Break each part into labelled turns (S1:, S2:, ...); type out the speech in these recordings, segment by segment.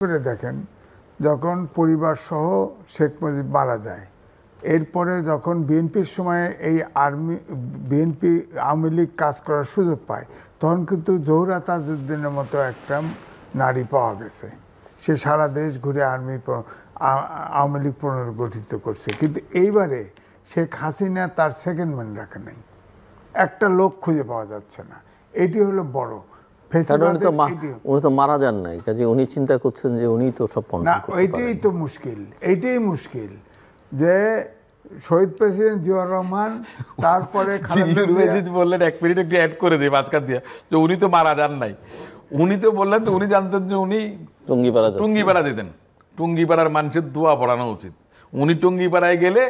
S1: করে দেখেন যখন পরিবার সহ শেখ মুজিব মারা যায়, এরপরে যখন বিএনপির সময়ে এই বিএনপি আওয়ামী লীগ কাজ করার সুযোগ পায়, তখন কিন্তু জোহরা তাজউদ্দিনের মতো একটা নারী পাওয়া গেছে। সে সারা দেশ ঘুরে আওয়ামী লীগ পুনর্গঠিত করছে। কিন্তু এইবারে শেখ হাসিনা তার সেকেন্ড ম্যান রাখে নাই, একটা লোক খুঁজে পাওয়া যাচ্ছে না। এটি হলো বড়।
S2: উনি তো মারা যান নাই, কাজে উনি চিন্তা করছেন যে উনি তো সব
S1: না, এইটাই তো মুশকিল। এইটাই মুশকিল যে শহীদ প্রেসিডেন্ট জিয়াউর রহমান, তারপরে
S3: বললেন, এক মিনিট একটু অ্যাড করে দিই মাঝখান দিয়ে, যে উনি তো মারা যান নাই। উনি তো বললেন তো উনি জানতেন যে উনি টুঙ্গিপাড়া দিতেন, টুঙ্গিপাড়ার মানুষের দোয়া পড়ানো উচিত। উনি টুঙ্গিপাড়ায় গেলে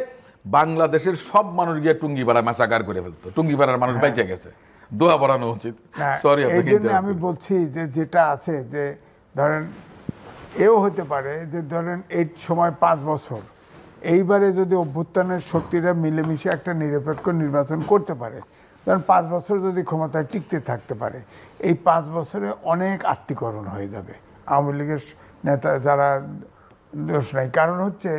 S3: বাংলাদেশের সব মানুষ গিয়ে টুঙ্গিপাড়া মাসাকার করে ফেলতো, টুঙ্গিপাড়ার মানুষ বেঁচে গেছে, দোয়া পড়ানো উচিত। সরি,
S1: এই জন্য আমি বলছি যে যেটা আছে, যে ধরেন এও হতে পারে যে ধরেন এই সময় 5 বছর, এইবারে যদি অভ্যুত্থানের শক্তিরা মিলেমিশে একটা নিরপেক্ষ নির্বাচন করতে পারে, ধরেন 5 বছর যদি ক্ষমতায় টিকতে থাকতে পারে, এই 5 বছরে অনেক আত্মীকরণ হয়ে যাবে আওয়ামী লীগের নেতা যারা দোষ নাই। কারণ হচ্ছে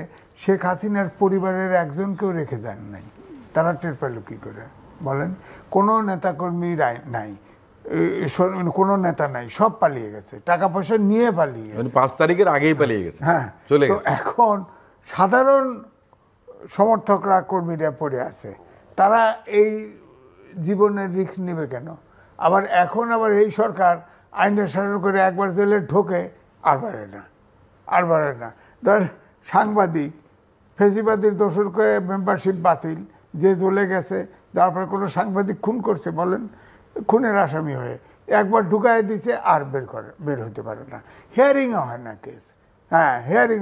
S1: শেখ হাসিনার পরিবারের একজনকেও রেখে যান নাই, তারা টের পেল কী করে বলেন? কোনো নেতাকর্মী নাই, কোনো নেতা নাই, সব পালিয়ে গেছে, টাকা পয়সা নিয়ে পালিয়ে গেছে,
S3: 5 তারিখের আগেই পালিয়ে গেছে।
S1: হ্যাঁ, চলে গেছে। এখন সাধারণ সমর্থকরা, কর্মীরা পড়ে আছে, তারা এই জীবনের রিস্ক নেবে কেন? আবার এখন এই সরকার আইনের শাসন করে একবার জেলে ঢোকে আর বাড়ে না। ধর সাংবাদিক, ফেসিবাদীর দোষর করে মেম্বারশিপ বাতিল, যে চলে গেছে, তারপরে কোনো সাংবাদিক খুন করছে বলেন, খুনের আসামি হয়ে একবার ঢুকাই দিছে আর বের হতে পারে না, হিয়ারিংও হয় না কেস। হ্যাঁ, হিয়ারিং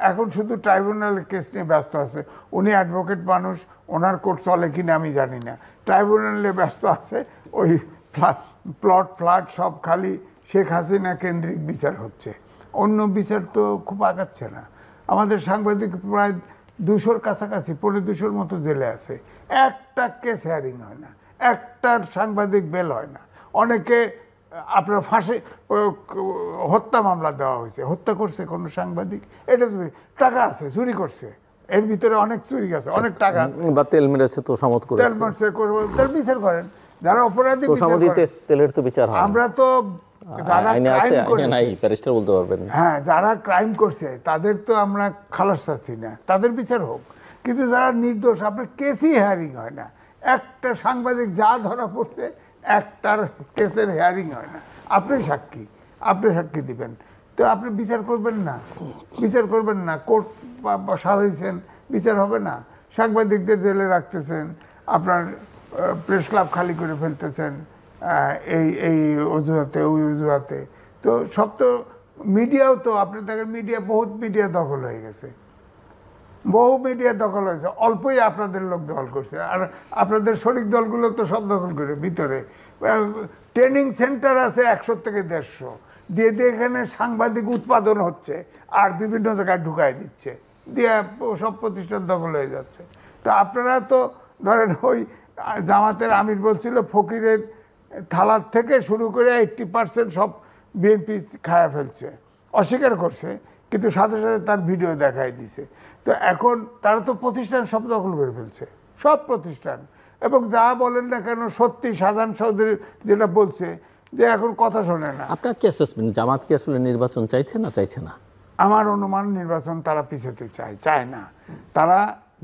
S1: এখন শুধু ট্রাইব্যুনালের কেস নিয়ে ব্যস্ত আছে। উনি অ্যাডভোকেট মানুষ, ওনার কোর্ট চলে কিনা আমি জানি না, ট্রাইব্যুনালে ব্যস্ত আছে। ওই প্লট সব খালি শেখ হাসিনা কেন্দ্রিক বিচার হচ্ছে, অন্য বিচার তো খুব আগাচ্ছে না। আমাদের সাংবাদিক প্রায় 200-র কাছাকাছি, 250-র মতো জেলে আছে, একটা কেস হিয়ারিং হয় না, একটার সাংবাদিক বেল হয় না। অনেকে আপনার হত্যা মামলা দেওয়া হয়েছে, হত্যা করছে কোনো সাংবাদিক, এটা টাকা আছে, চুরি করছে, এর ভিতরে অনেক চুরি আছে, অনেক টাকা আছে,
S2: বা তেল মেরেছে তো সামত করে,
S1: তেল মারছে, তার বিচার করেন। যারা অপরাধী,
S2: তেলের তো বিচার হয়।
S1: আমরা তো যারা ক্রাইম
S2: করছে,
S1: হ্যাঁ, যারা ক্রাইম করছে তাদের তো আমরা খালাস চাচ্ছি না, তাদের বিচার হোক। কিন্তু যারা নির্দোষ, আপনার কেসই হিয়ারিং হয় না। একটা সাংবাদিক যা ধরা পড়ছে, একটার কেসের হিয়ারিং হয় না। আপনি সাক্ষী দিবেন, তো আপনি বিচার করবেন না, কোর্ট সাজাইছেন, বিচার হবে না। সাংবাদিকদের জেলে রাখতেছেন, আপনার প্রেস ক্লাব খালি করে ফেলতেছেন, এই অজুহাতে, ওই অজুহাতে। তো সব তো মিডিয়াও তো, আপনি দেখেন বহুত মিডিয়া দখল হয়ে গেছে, অল্পই আপনাদের লোক দখল করছে। আর আপনাদের শরিক দলগুলো তো সব দখল করে, ভিতরে ট্রেনিং সেন্টার আছে 100 থেকে 150 দিয়ে এখানে সাংবাদিক উৎপাদন হচ্ছে, আর বিভিন্ন জায়গায় ঢুকাই দিচ্ছে, দিয়ে সব প্রতিষ্ঠান দখল হয়ে যাচ্ছে। তো আপনারা তো ধরেন ওই জামাতের আমির বলছিল, ফকিরের থালার থেকে শুরু করে 80% সব বিএনপি খায়া ফেলছে, অস্বীকার করছে, কিন্তু সাথে সাথে তার ভিডিও দেখাই দিছে। তো এখন তারা তো প্রতিষ্ঠান সব দখল করে ফেলছে, সব প্রতিষ্ঠান। এবং যা বলেন না কেন, সত্যি শাহজাহান চৌধুরী যেটা বলছে, যে এখন কথা শোনে না।
S2: আপনার কি অ্যাসেসমেন্ট, জামাত কি আসলে নির্বাচন চাইছে না?
S1: আমার অনুমান নির্বাচন তারা পিছাতে চায় না। তারা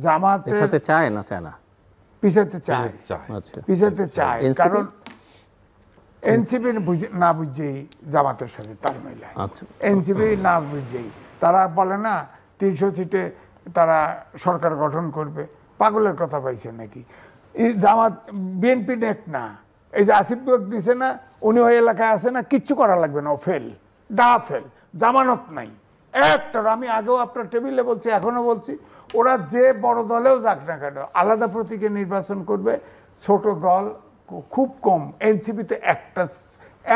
S1: জামাতে
S2: চায় না,
S1: পিছাতে চায়, কারণ এনসিপি না বুঝেই জামাতের সাথে তাল মেলায়। এনসিপি না বুঝেই তারা বলে না 300 সিটে তারা সরকার গঠন করবে, পাগলের কথা পাইছে নাকি? জামাত বিএনপি নেক না, এই যে আসিফ নিছে না, উনি ওই এলাকায় আছে না, কিচ্ছু করা লাগবে না, ও ফেল, জামানত নাই একটার। আমি আগেও আপনার টেবিলে বলছি, এখনো বলছি, ওরা যে বড় দলেও যাক না কেন, আলাদা প্রতীকে নির্বাচন করবে। ছোট দল খুব কম, এনসিপিতে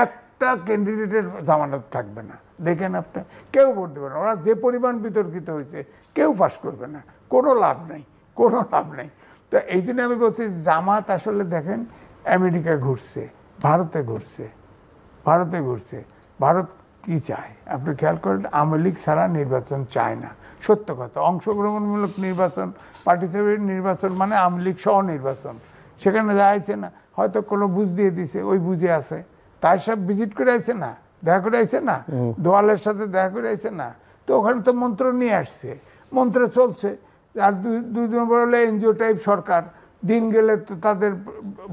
S1: একটা ক্যান্ডিডেটের জামানত থাকবে না, দেখেন আপনি, কেউ ভোট দেবে না। ওরা যে পরিমাণ বিতর্কিত হয়েছে, কেউ পাস করবে না, কোনো লাভ নাই। তো এই জন্য আমি বলছি, জামাত আসলে দেখেন আমেরিকা ঘুরছে, ভারতে ঘুরছে, ভারত কি চায় আপনি খেয়াল করেন, আওয়ামী লীগ ছাড়া নির্বাচন চায় না, সত্য কথা। অংশগ্রহণমূলক নির্বাচন, পার্টিসিপেট নির্বাচন মানে আওয়ামী লীগ সহ নির্বাচন, সেখানে যাইছে না, হয়তো কোনো বুঝ দিয়ে দিছে, ওই বুঝে আছে, তাই সব ভিজিট করে আইছে না, দেখা করে আইছে না, দোয়ালের সাথে দেখা করে আইছে না, তো ওখানে তো মন্ত্র নিয়ে আসছে, মন্ত্র চলছে। আর দুই দিন পর হলে এনজিও টাইপ সরকার, দিন গেলে তো তাদের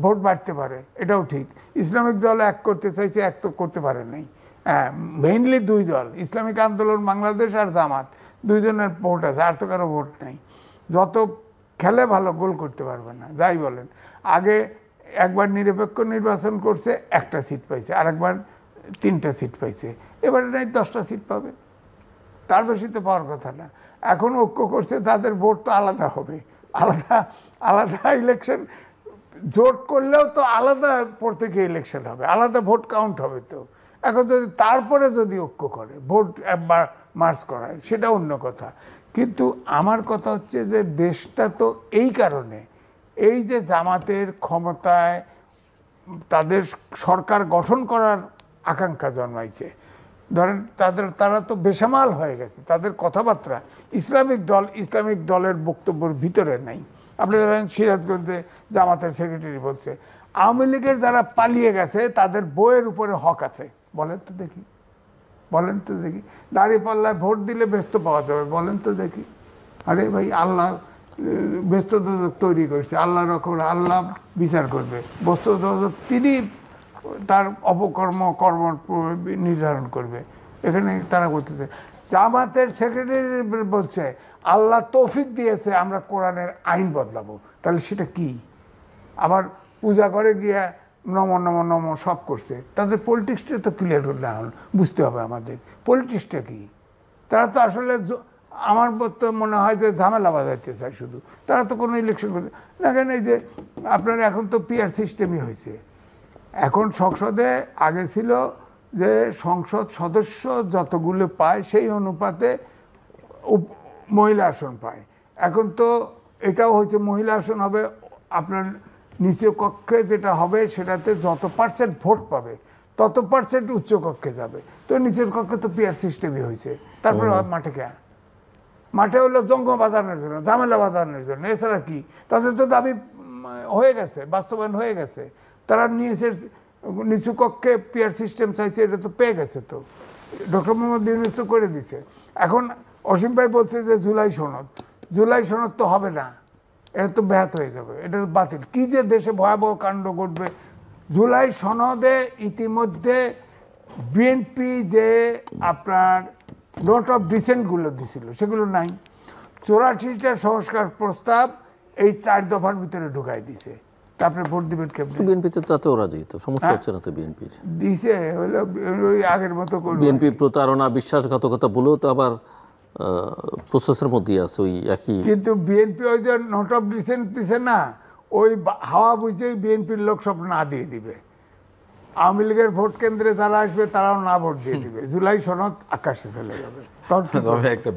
S1: ভোট বাড়তে পারে, এটাও ঠিক। ইসলামিক দল এক করতে চাইছে, এক তো করতে পারে নাই। হ্যাঁ, মেইনলি দুই দল, ইসলামিক আন্দোলন বাংলাদেশ আর জামাত, দুইজনের ভোট আছে, আর তো কারো ভোট নাই। যত খেলে ভালো, গোল করতে পারবে না, যাই বলেন। আগে একবার নিরপেক্ষ নির্বাচন করছে, একটা সিট পাইছে, আর একবার 3টা সিট পাইছে, এবারে নাই 10টা সিট পাবে, তার বেশি তো পাওয়ার কথা না। এখন ঐক্য করছে, তাদের ভোট তো আলাদা হবে, আলাদা আলাদা ইলেকশন। জোট করলেও তো আলাদা প্রত্যেকে ইলেকশন হবে, আলাদা ভোট কাউন্ট হবে। তো এখন যদি তারপরে যদি ঐক্য করে, ভোট একবার মার্চ করায়, সেটা অন্য কথা। কিন্তু আমার কথা হচ্ছে যে দেশটা তো এই কারণে, এই যে জামাতের ক্ষমতায় তাদের সরকার গঠন করার আকাঙ্ক্ষা জন্মাইছে, ধরেন তারা তো বেসামাল হয়ে গেছে, তাদের কথাবার্তা ইসলামিক দলের বক্তব্যের ভিতরে নাই। আপনি ধরেন সিরাজগঞ্জে জামাতের সেক্রেটারি বলছে আওয়ামী লীগের যারা পালিয়ে গেছে তাদের বইয়ের উপরে হক আছে। বলেন তো দেখি, বলেন তো দেখি, দাঁড়িপাল্লায় ভোট দিলে ব্যস্ত পাওয়া যাবে, বলেন তো দেখি। আরে ভাই, আল্লাহ ব্যস্ত দোজক তৈরি করেছে, আল্লাহ রকম, আল্লাহ বিচার করবে। ব্যস্ত দোজক তিনি তার কর্ম নির্ধারণ করবে। এখানে তারা বলতেছে, জামাতের সেক্রেটারি বলছে আল্লাহ তৌফিক দিয়েছে আমরা কোরআনের আইন বদলাবো, তাহলে সেটা কি? আবার পূজা করে গিয়া নম নম নম সব করছে। তাদের পলিটিক্সটা তো ক্লিয়ার না হল, বুঝতে হবে আমাদের পলিটিক্সটা কি। তারা তো আসলে আমার তো মনে হয় যে ঝামেলা বাজাইতে চায় শুধু, তারা তো কোনো ইলেকশন করতে দেখেন। এই যে আপনার এখন তো পিআর সিস্টেমই হয়েছে। এখন সংসদে আগে ছিল যে সংসদ সদস্য যতগুলো পায় সেই অনুপাতে মহিলা আসন পায়, এখন তো এটাও হয়েছে মহিলা আসন হবে। আপনার নিচু কক্ষে যেটা হবে সেটাতে যত % ভোট পাবে তত % উচ্চ কক্ষে যাবে। তো নিচের কক্ষে তো পিআর সিস্টেমই হয়েছে। তারপরে মাঠে কে? মাঠে হলো জঙ্গ বাঁধানোর জন্য, ঝামেলা বাঁধানোর জন্য, এছাড়া কি? তাদের তো দাবি হয়ে গেছে, বাস্তবায়ন হয়ে গেছে। তারা নিচু কক্ষে পিআর সিস্টেম চাইছে, এটা তো পেয়ে গেছে। তো ডক্টর মোহাম্মদ ইউনূস তো করে দিছে। এখন অসীম ভাই বলছে যে জুলাই সনদ তো হবে না, এটা তো ব্যাহত হয়ে যাবে, এটা তো বাতিল। কি যে দেশে ভয়াবহ কাণ্ড ঘটবে। জুলাই সনদে ইতিমধ্যে বিএনপি যে আপনার নোট অফ ডিসেন্টগুলো দিছিল সেগুলো নাই। 84টা সংস্কার প্রস্তাব এই 4 দফার ভিতরে ঢুকাই দিছে। তারপরে ভোট দিবেন কেমন?
S2: বিএনপি তো তাতেও রাজি, তো সমস্যা হচ্ছে না তো বিএনপির।
S1: দিছে হলো ওই আগের মতো করবে।
S2: বিএনপি প্রতারণা, বিশ্বাসঘাতকতা বলেও তো আবার প্রসেসের মধ্যে আছে ওই একই।
S1: কিন্তু বিএনপি ওই যে নোট অফ ডিসেন্ট দিছে না, ওই হাওয়া বুঝেই বিএনপির লোক সব না দিয়ে দিবে। আওয়ামী লীগের ভোট কেন্দ্রে যারা আসবে তারাও না ভোট দিয়ে দিবে। জুলাই সনদ আকাশে চলে যাবে।
S3: তবে একটা